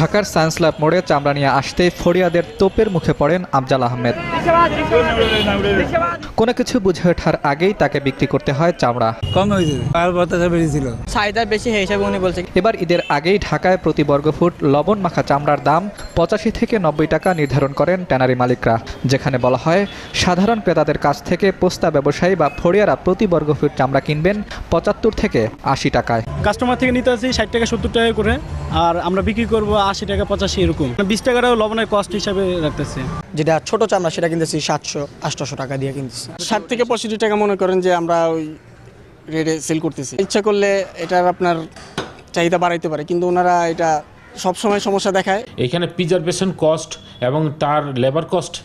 ঢাকার science lab মোড়ে চামড়া নিয়ে আসতে ফরিয়াদের তোপের মুখে পড়েন আফজাল আহমেদ। কোনো কিছু বুঝে ওঠার আগেই তাকে বিক্রি করতে হয় চামড়া। কম হয়েছে আর বাতাসা বেরিয়েছিল, চাহিদা বেশি হিসাবে উনি বলছে। এবার ঈদের আগেই ঢাকায় প্রতি বর্গফুট লবণ মাখা চামড়ার দাম 85 থেকে 90 টাকা নির্ধারণ করেন ট্যানারি মালিকরা, যেখানে বলা হয় সাধারণ ক্রেতাদের কাছ থেকে পোস্তা ব্যবসায়ী বা ফড়িয়ারা প্রতি বর্গফুট চামড়া কিনবেন 75 থেকে 80 টাকায়। কাস্টমার থেকে নিতে আসি 60 টাকা 70 টাকা করে, আর আমরা বিক্রি করবো 80 টাকা 85 এরকম। 20 টাকাটাও লবণের কস্ট হিসাবে রাখতেছে। যেটা ছোট চামড়া সেটা কিনতেছি 700-800 টাকা দিয়ে কিনতেছি। 60 থেকে 65 টাকা মনে করেন যে আমরা ওই রেটে সেল করতেছি। ইচ্ছা করলে এটার আপনার চাহিদা বাড়াইতে পারে, কিন্তু ওনারা এটা সবসময় সমস্যা দেখায়। এখানে প্রিজারভেশন কস্ট এবং তার লেবার কস্ট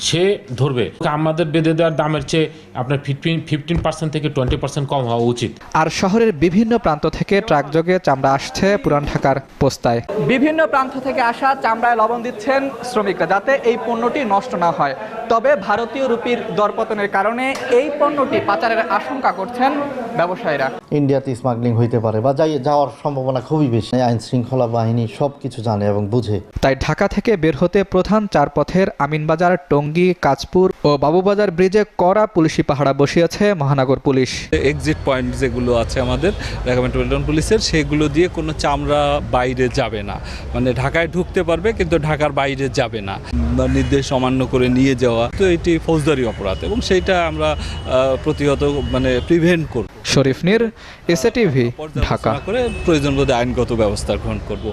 সে ধরবে। আমাদের বেঁধে দেওয়ার দামের চেয়ে আপনার 15% থেকে 20% কম হওয়া উচিত। আর শহরের বিভিন্ন প্রান্ত থেকে ট্রাক যোগে চামড়া আসছে পুরান ঢাকার পোস্তায়। বিভিন্ন প্রান্ত থেকে আসা চামড়ায় লবণ দিচ্ছেন শ্রমিকরা, যাতে এই পণ্যটি নষ্ট না হয়। তবে ভারতীয় রুপির দরপতনের কারণে এই পণ্যটি পাচারের আশঙ্কা করছেন ব্যবসায়ীরা। ইন্ডিয়াতে স্মাগলিং হইতে পারে বা যাওয়ার সম্ভাবনা খুবই বেশি। আইন শৃঙ্খলা বাহিনী সবকিছু জানে এবং বুঝে। তাই ঢাকা থেকে বের হতে প্রধান চার পথের আমিনবাজার, টঙ্গী, কাঁচপুর ও বাবুবাজার ব্রিজে কড়া পুলিশি পাহারা বসিয়েছে মহানগর পুলিশ। এক্সিট পয়েন্ট যেগুলো আছে আমাদের ঢাকা মেট্রোপলিটন পুলিশের, সেগুলো দিয়ে কোনো চামড়া বাইরে যাবে না। মানে ঢাকায় ঢুকতে পারবে কিন্তু ঢাকার বাইরে যাবে না। নির্দেশ অমান্য করে নিয়ে যাওয়া তো এটি ফৌজদারি অপরাধ, এবং সেইটা আমরা প্রতিহত প্রিভেন্ট করব। শরীফ নীর, এসএ টিভি, ঢাকা। করে প্রয়োজন বোধে আইনগত ব্যবস্থা গ্রহণ করব।